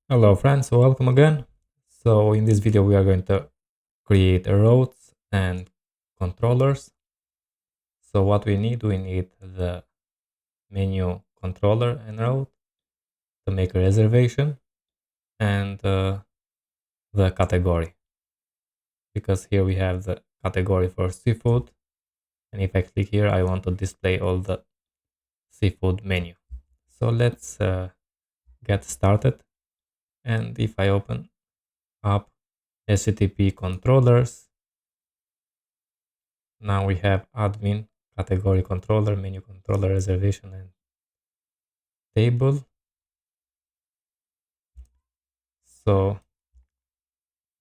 Hello friends, welcome again. So in this video we are going to create routes and controllers. So what we need the menu controller and route to make a reservation and the category. Because here we have the category for seafood, and if I click here I want to display all the seafood menu. So let's get started, and if I open up HTTP controllers, now we have admin, category controller, menu controller, reservation, and table. So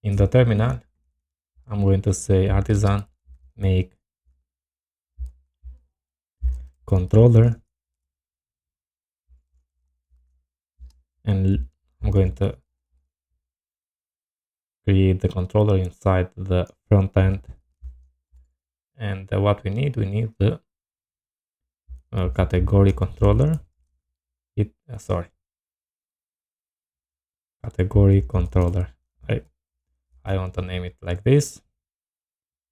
in the terminal, I'm going to say artisan make controller, and I'm going to create the controller inside the front end. And what we need the category controller. Category controller. I want to name it like this.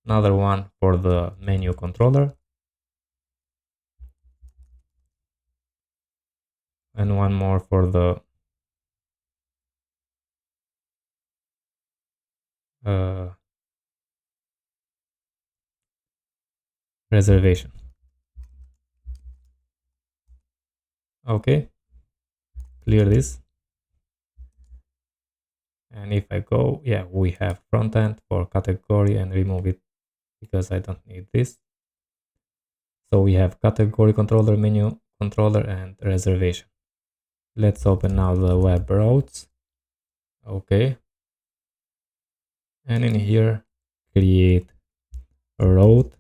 Another one for the menu controller, and one more for the reservation. Okay, clear this. And if I go, yeah, we have front end for category, and remove it because I don't need this. So we have category controller, menu controller, and reservation. Let's open now the web routes. Okay. And in here, create a route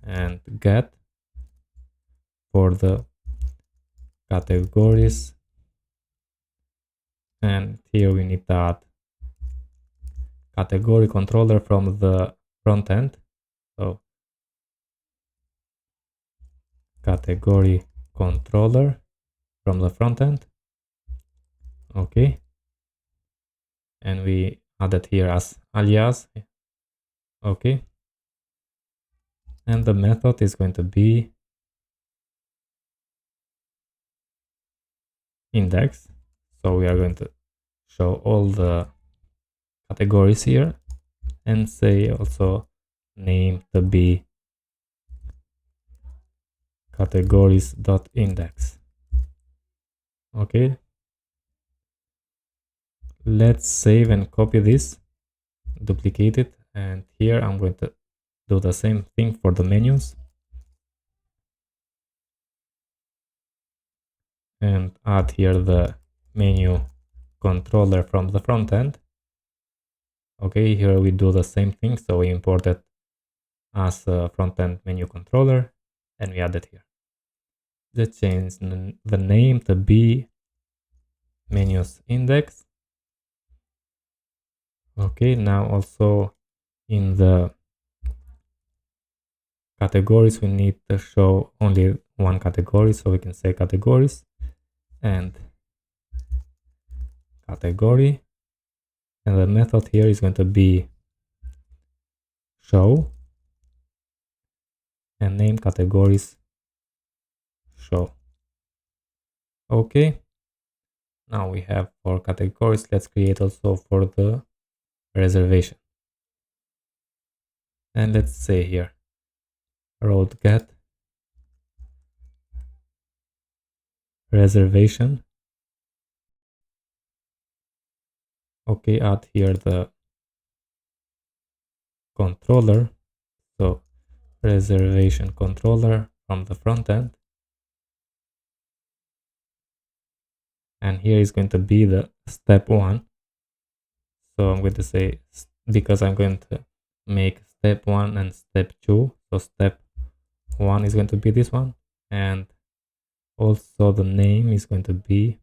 and get for the categories. And here we need to add category controller from the front end. So category controller from the front end. Okay. And we add it here as alias. Okay. And the method is going to be index. So we are going to show all the categories here, and say also name to be categories.index. Okay. Let's save and copy this, duplicate it, and here I'm going to do the same thing for the menus and add here the menu controller from the front end. Okay, here we do the same thing, so we import it as a front end menu controller and we add it here. Let's change the name to be menus index. Okay, now also in the categories we need to show only one category, so we can say categories and category, and the method here is going to be show and name categories show. Okay, now we have 4 categories. Let's create also for the reservation, and let's say here route get reservation. Okay, add here the controller, so reservation controller from the front end, and here is going to be the step 1. So I'm going to say, because I'm going to make step 1 and step 2, so step 1 is going to be this one, and also the name is going to be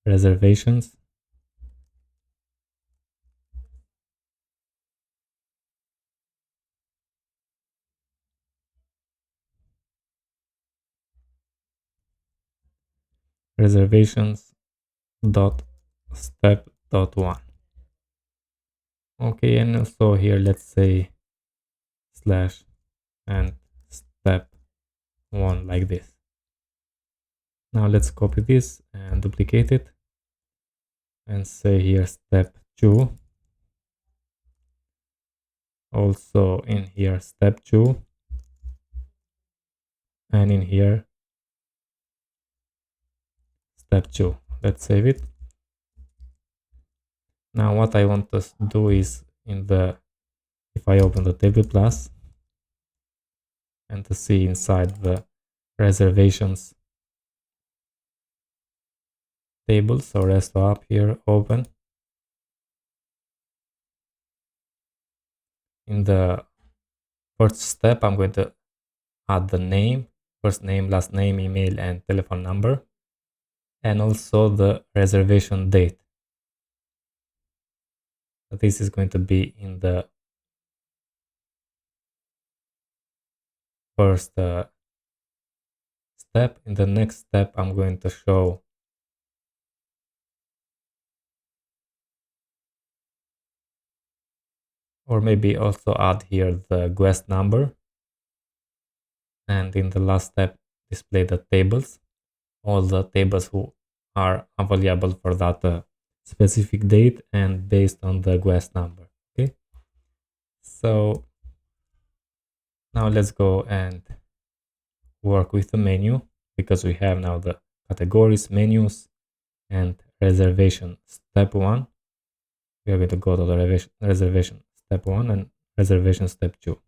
reservations. Reservations dot step dot one. Okay, and also here let's say slash and step one like this. Now let's copy this and duplicate it and say here step 2. Also in here step 2 and in here step 2. Let's save it. Now what I want to do is if I open the table plus and to see inside the reservations table, so resto up here, open. In the first step, I'm going to add the name, first name, last name, email, and telephone number, and also the reservation date. This is going to be in the first step. In the next step, I'm going to show or maybe also add here the guest number. And in the last step, display the tables, all the tables who are available for that specific date and based on the guest number. Okay, so now let's go and work with the menu, because we have now the categories, menus, and reservation step 1. We are going to go to the reservation step 1 and reservation step 2.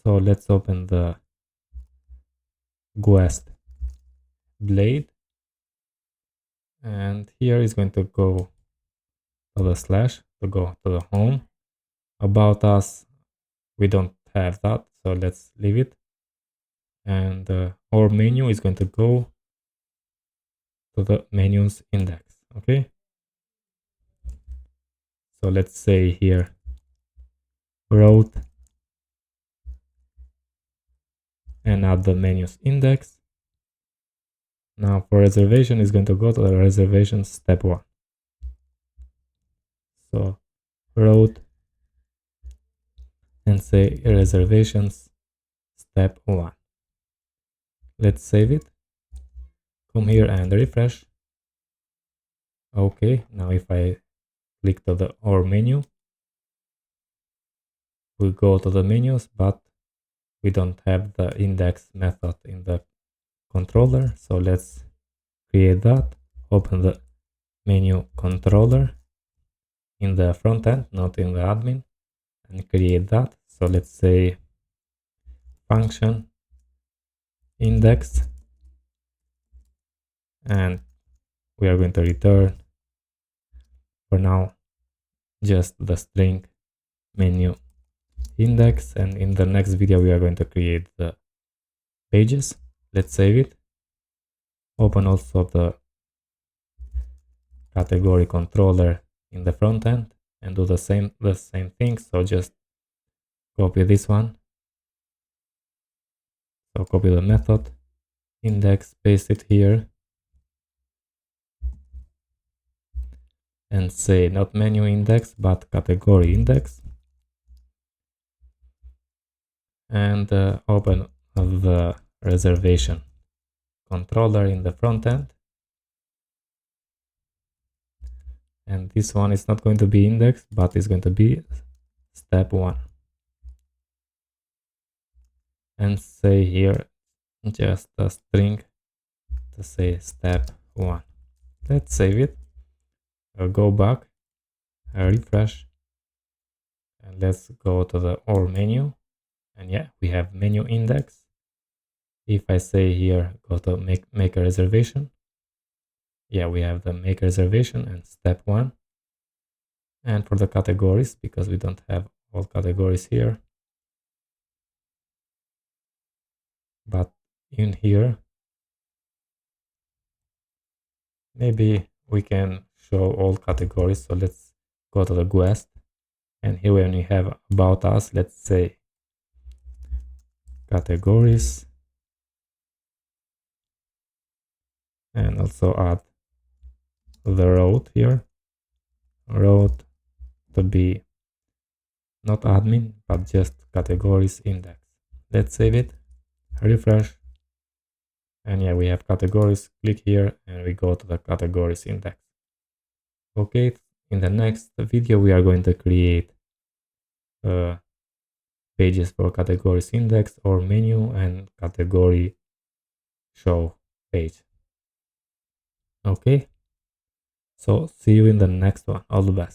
So let's open the guest blade, and here is going to go to the slash to go to the home. About us, we don't have that, so let's leave it. And our menu is going to go to the menus index. Okay, so let's say here route and add the menus index. Now for reservation is going to go to the reservation step 1. So route and say reservations step 1. Let's save it. Come here and refresh. Okay, now if I click to the our menu, we go to the menus, but we don't have the index method in the controller. So let's create that. Open the menu controller in the front end, not in the admin, and create that. So let's say function index, and we are going to return for now just the string menu index, and in the next video we are going to create the pages. Let's save it. Open also the category controller in the front end and do the same thing. So just copy this one. So copy the method index, paste it here, and say not menu index but category index, and open the reservation controller in the front end. And this one is not going to be indexed, but it's going to be step 1. And say here just a string to say step 1. Let's save it. I'll go back, I'll refresh, and let's go to the all menu. And yeah, we have menu index. If I say here go to make a reservation, yeah, we have the make reservation and step 1. And for the categories, because we don't have all categories here, but in here maybe we can show all categories. So let's go to the guest, and here when we have about us, let's say categories, and also add the route here, route to be not admin, but just categories index. Let's save it, refresh, and yeah, we have categories. Click here and we go to the categories index. Okay, in the next video we are going to create pages for categories index or menu and category show page. Okay, so see you in the next one. All the best.